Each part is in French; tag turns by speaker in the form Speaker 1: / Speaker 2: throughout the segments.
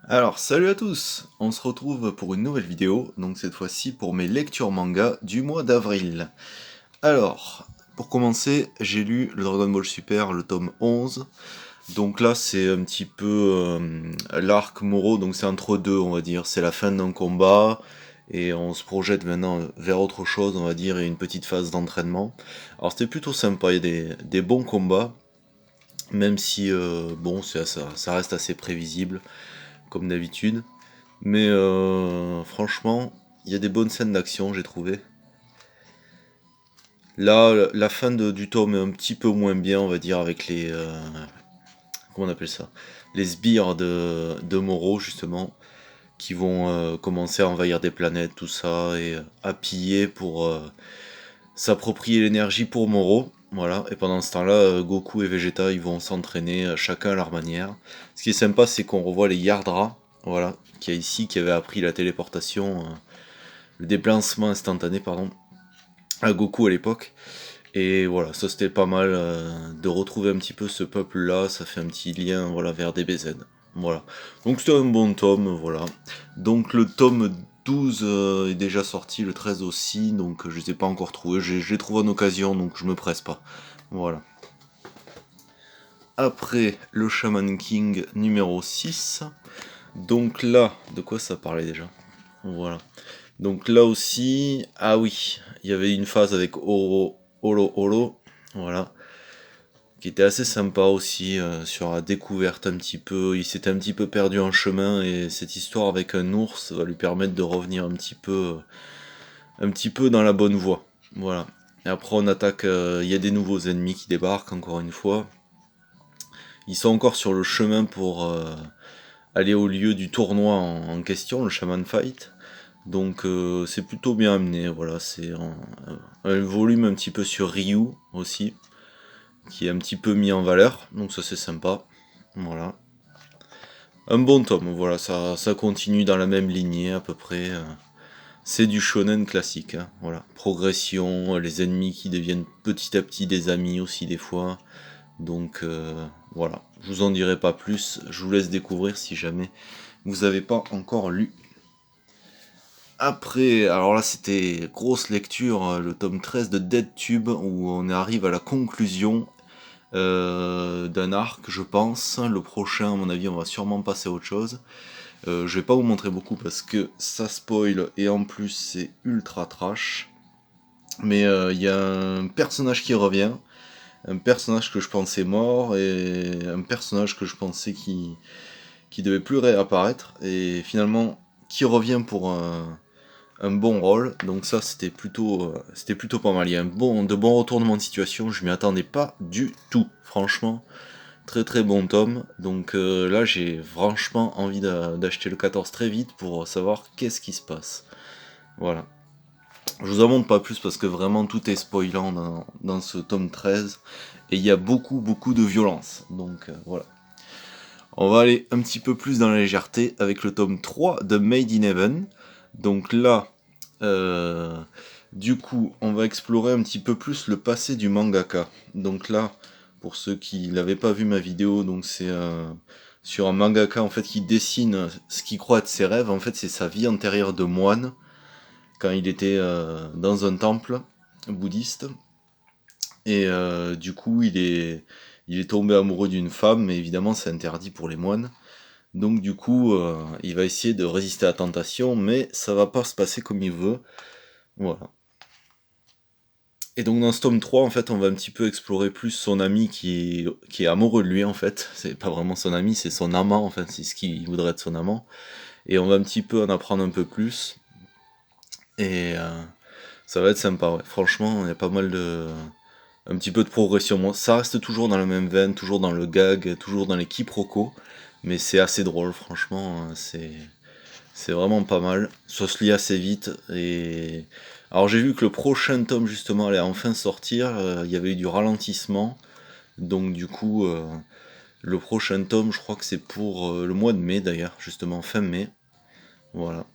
Speaker 1: Alors, salut à tous! On se retrouve pour une nouvelle vidéo, donc cette fois-ci pour mes lectures manga du mois d'avril. Alors, pour commencer, j'ai lu le Dragon Ball Super, le tome 11. Donc là, c'est un petit peu l'arc Moro, donc c'est entre deux, on va dire. C'est la fin d'un combat, et on se projette maintenant vers autre chose, on va dire, et une petite phase d'entraînement. Alors c'était plutôt sympa, il y a des bons combats, même si, bon, ça reste assez prévisible, comme d'habitude. Mais franchement, il y a des bonnes scènes d'action, j'ai trouvé. Là, la fin du tome est un petit peu moins bien, on va dire, avec les... comment on appelle ça? Les sbires de Moro, justement, qui vont commencer à envahir des planètes, tout ça, et à piller pour s'approprier l'énergie pour Moro. Voilà, et pendant ce temps-là, Goku et Vegeta, ils vont s'entraîner chacun à leur manière. Ce qui est sympa, c'est qu'on revoit les Yardra, voilà, qui avait appris la téléportation, le déplacement instantané, pardon, à Goku à l'époque. Et voilà, ça c'était pas mal de retrouver un petit peu ce peuple-là, ça fait un petit lien voilà, vers DBZ. Voilà. Donc c'était un bon tome, voilà. Donc le tome 12 est déjà sorti, le 13 aussi, donc je les ai pas encore trouvés. Je les trouve en occasion, donc je me presse pas. Voilà. Après le Shaman King numéro 6. Donc là, de quoi ça parlait déjà? Voilà. Donc là aussi, ah oui, il y avait une phase avec Olo, voilà, qui était assez sympa aussi sur la découverte un petit peu. Il s'était un petit peu perdu en chemin et cette histoire avec un ours va lui permettre de revenir un petit peu dans la bonne voie. Voilà. Et après on attaque, il y a des nouveaux ennemis qui débarquent encore une fois. Ils sont encore sur le chemin pour aller au lieu du tournoi en question, le Shaman Fight. Donc c'est plutôt bien amené, voilà, c'est un volume un petit peu sur Ryu aussi, qui est un petit peu mis en valeur, donc ça c'est sympa. Voilà. Un bon tome, voilà, ça continue dans la même lignée à peu près. C'est du shonen classique, hein, voilà. Progression, les ennemis qui deviennent petit à petit des amis aussi des fois. Donc voilà, je vous en dirai pas plus, je vous laisse découvrir si jamais vous n'avez pas encore lu. Après, alors là c'était grosse lecture, le tome 13 de Dead Tube, où on arrive à la conclusion d'un arc, je pense. Le prochain, à mon avis, on va sûrement passer à autre chose. Je vais pas vous montrer beaucoup parce que ça spoil, et en plus c'est ultra trash. Mais il y a un personnage qui revient, un personnage que je pensais mort, et un personnage que je pensais qui devait plus réapparaître, et finalement qui revient pour un bon rôle, donc ça c'était plutôt pas mal. Il y a de bons retournements de situation, je m'y attendais pas du tout, franchement. Très très bon tome, donc là j'ai franchement envie d'acheter le 14 très vite pour savoir qu'est-ce qui se passe. Voilà. Je vous en montre pas plus parce que vraiment tout est spoilant dans ce tome 13, et il y a beaucoup de violence, donc voilà. On va aller un petit peu plus dans la légèreté avec le tome 3 de Made in Heaven. Donc là, euh, du coup, on va explorer un petit peu plus le passé du mangaka. Donc là, pour ceux qui n'avaient pas vu ma vidéo, donc c'est sur un mangaka en fait qui dessine ce qu'il croit être ses rêves. En fait, c'est sa vie antérieure de moine quand il était dans un temple bouddhiste. Et du coup, il est tombé amoureux d'une femme, mais évidemment, c'est interdit pour les moines. Donc du coup, il va essayer de résister à la tentation, mais ça va pas se passer comme il veut. Voilà. Et donc dans ce tome 3, en fait, on va un petit peu explorer plus son ami qui est amoureux de lui, en fait. C'est pas vraiment son ami, c'est son amant, en fait, c'est ce qu'il voudrait être son amant. Et on va un petit peu en apprendre un peu plus. Et ça va être sympa, ouais. Franchement, il y a pas mal de... Un petit peu de progression. Bon, ça reste toujours dans la même veine, toujours dans le gag, toujours dans les quiproquos. Mais c'est assez drôle, franchement, c'est vraiment pas mal. Ça se lit assez vite. Et alors j'ai vu que le prochain tome justement allait enfin sortir. Il y avait eu du ralentissement. Donc du coup, le prochain tome, je crois que c'est pour le mois de mai d'ailleurs, justement fin mai. Voilà.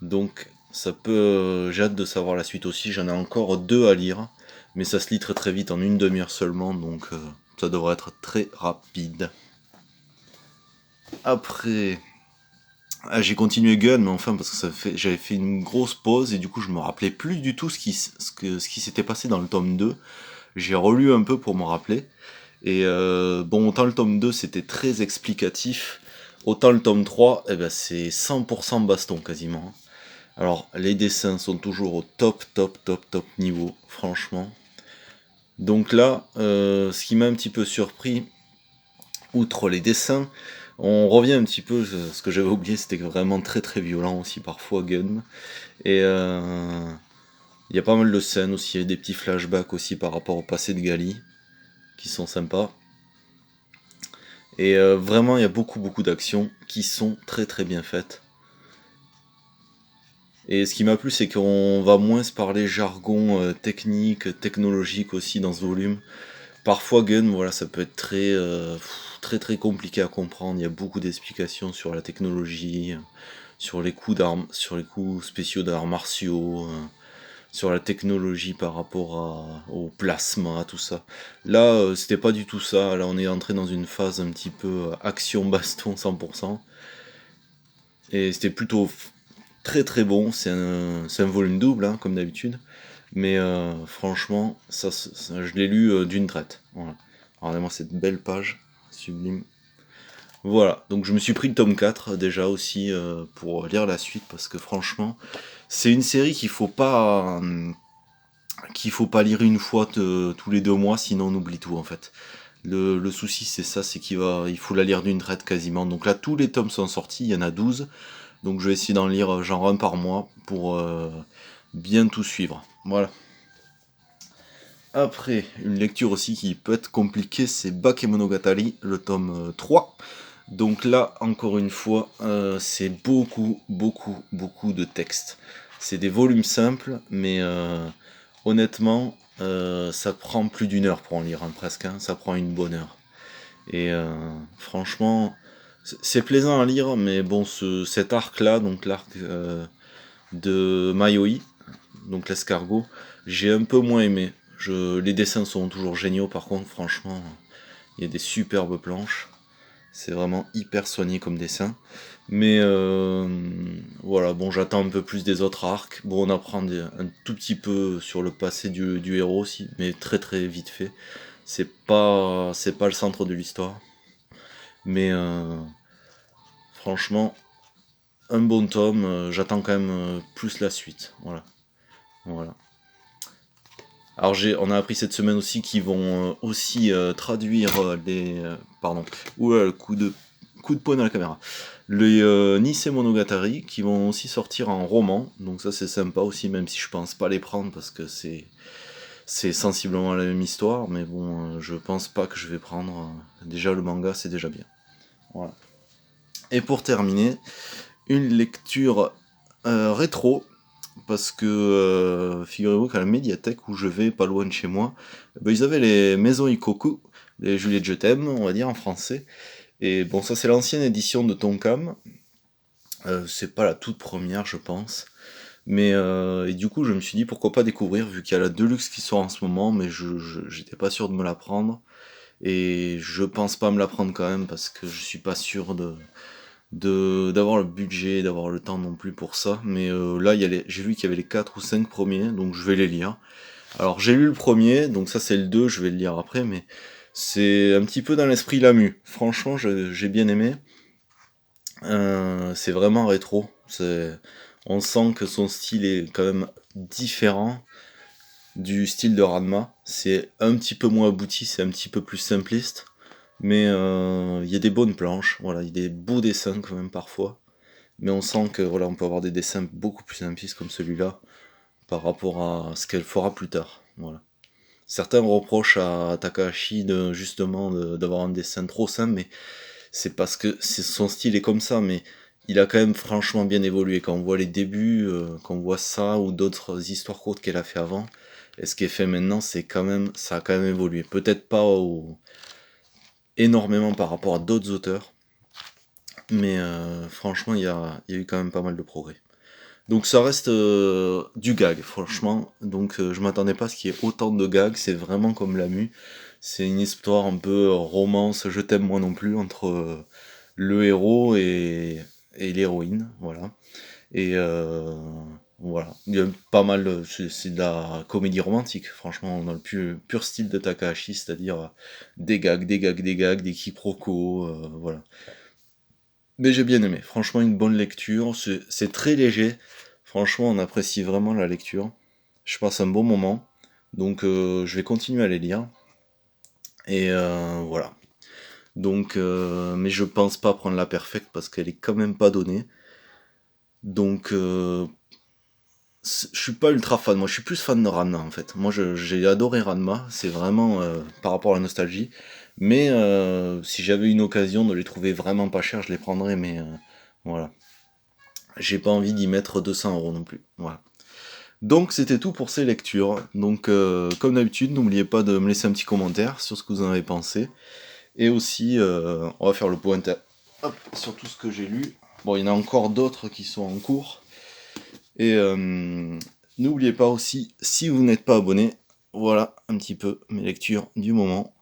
Speaker 1: Donc ça peut. J'ai hâte de savoir la suite aussi. J'en ai encore deux à lire. Mais ça se lit très très vite en une demi-heure seulement. Donc ça devrait être très rapide. Après. J'ai continué Gun, mais enfin parce que j'avais fait une grosse pause et du coup je me rappelais plus du tout ce qui s'était passé dans le tome 2. J'ai relu un peu pour me rappeler. Et bon, autant le tome 2 c'était très explicatif, autant le tome 3, eh ben, c'est 100% baston quasiment. Alors les dessins sont toujours au top niveau, franchement. Donc là, ce qui m'a un petit peu surpris, outre les dessins, on revient un petit peu, ce que j'avais oublié, c'était vraiment très violent aussi parfois, Gun. Et il y a pas mal de scènes aussi, il y a des petits flashbacks aussi par rapport au passé de Gali, qui sont sympas. Et vraiment, il y a beaucoup d'actions qui sont très bien faites. Et ce qui m'a plu, c'est qu'on va moins se parler jargon technique, technologique aussi dans ce volume. Parfois, Gun, voilà, ça peut être très compliqué à comprendre. Il y a beaucoup d'explications sur la technologie, sur les coups d'armes, sur les coups spéciaux d'arts martiaux, sur la technologie par rapport au plasma, tout ça. Là, c'était pas du tout ça. Là, on est entré dans une phase un petit peu action-baston 100%. Et c'était plutôt très bon. C'est un volume double, hein, comme d'habitude. Mais franchement, je l'ai lu d'une traite. Voilà. Regardez-moi cette belle page, sublime. Voilà, donc je me suis pris le tome 4 déjà aussi pour lire la suite parce que franchement, c'est une série qu'il faut pas lire une fois tous les 2 mois, sinon on oublie tout en fait. Le souci c'est ça, c'est il faut la lire d'une traite quasiment. Donc là tous les tomes sont sortis, il y en a 12. Donc je vais essayer d'en lire genre un par mois pour bien tout suivre. Voilà. Après, une lecture aussi qui peut être compliquée, c'est Bakemonogatari, le tome 3. Donc là, encore une fois, c'est beaucoup de texte. C'est des volumes simples, mais honnêtement, ça prend plus d'une heure pour en lire, hein, presque. Hein, ça prend une bonne heure. Et franchement, c'est plaisant à lire, mais bon, cet arc-là, donc l'arc de Mayoi, donc l'escargot, j'ai un peu moins aimé. Les dessins sont toujours géniaux, par contre, franchement, il y a des superbes planches. C'est vraiment hyper soigné comme dessin. Mais voilà, bon, j'attends un peu plus des autres arcs. Bon, on apprend un tout petit peu sur le passé du héros aussi, mais très vite fait. C'est pas le centre de l'histoire. Mais franchement, un bon tome, j'attends quand même plus la suite. Voilà. Alors on a appris cette semaine aussi qu'ils vont aussi traduire pardon. Oula, le coup de poing dans la caméra. Les Nisei Monogatari qui vont aussi sortir en roman. Donc ça c'est sympa aussi, même si je pense pas les prendre parce que c'est sensiblement la même histoire. Mais bon, je pense pas que je vais prendre. Déjà le manga c'est déjà bien. Voilà. Et pour terminer, une lecture rétro. Parce que figurez-vous qu'à la médiathèque où je vais, pas loin de chez moi, ils avaient les Maisons Ikoku, les Juliette Je t'aime, on va dire en français. Et bon, ça c'est l'ancienne édition de Tonkam. C'est pas la toute première, je pense. Mais et du coup, je me suis dit pourquoi pas découvrir, vu qu'il y a la Deluxe qui sort en ce moment, mais j'étais pas sûr de me la prendre. Et je pense pas me la prendre quand même, parce que je suis pas sûr d'avoir le budget, d'avoir le temps non plus pour ça. Mais là, j'ai vu qu'il y avait les 4 ou 5 premiers, donc je vais les lire. Alors j'ai lu le premier, donc ça c'est le 2, je vais le lire après, mais c'est un petit peu dans l'esprit Lamu. Franchement, j'ai bien aimé. C'est vraiment rétro. On sent que son style est quand même différent du style de Ranma. C'est un petit peu moins abouti, c'est un petit peu plus simpliste. Mais il y a des bonnes planches, voilà, il y a des beaux dessins quand même parfois. Mais on sent que voilà, on peut avoir des dessins beaucoup plus simplistes comme celui-là par rapport à ce qu'elle fera plus tard. Voilà. Certains reprochent à Takahashi d'avoir un dessin trop simple, mais c'est parce que son style est comme ça, mais il a quand même franchement bien évolué. Quand on voit les débuts, quand on voit ça ou d'autres histoires courtes qu'elle a fait avant, et ce qui est fait maintenant, ça a quand même évolué. Peut-être pas énormément par rapport à d'autres auteurs, mais franchement, il y a eu quand même pas mal de progrès. Donc ça reste du gag, franchement. Donc je m'attendais pas à ce qu'il y ait autant de gags, c'est vraiment comme Lamu. C'est une histoire un peu romance, je t'aime moi non plus, entre le héros et l'héroïne, voilà. Et voilà, il y a pas mal, c'est de la comédie romantique, franchement, dans le pur style de Takahashi, c'est-à-dire des gags, des gags, des gags, des quiproquos, voilà. Mais j'ai bien aimé, franchement, une bonne lecture, c'est très léger, franchement, on apprécie vraiment la lecture. Je passe un bon moment, donc je vais continuer à les lire, et voilà. Donc, mais je pense pas prendre la perfecte parce qu'elle est quand même pas donnée. Donc, je suis pas ultra fan. Moi, je suis plus fan de Ranma en fait. Moi, j'ai adoré Ranma. C'est vraiment par rapport à la nostalgie. Mais si j'avais une occasion de les trouver vraiment pas chers, je les prendrais. Mais voilà. J'ai pas envie d'y mettre 200 € non plus. Voilà. Donc, c'était tout pour ces lectures. Donc, comme d'habitude, n'oubliez pas de me laisser un petit commentaire sur ce que vous en avez pensé. Et aussi, on va faire le point sur tout ce que j'ai lu. Bon, il y en a encore d'autres qui sont en cours. Et n'oubliez pas aussi, si vous n'êtes pas abonné, voilà un petit peu mes lectures du moment.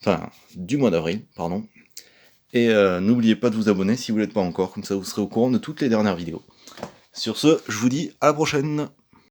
Speaker 1: Enfin, du mois d'avril, pardon. Et n'oubliez pas de vous abonner si vous ne l'êtes pas encore, comme ça vous serez au courant de toutes les dernières vidéos. Sur ce, je vous dis à la prochaine!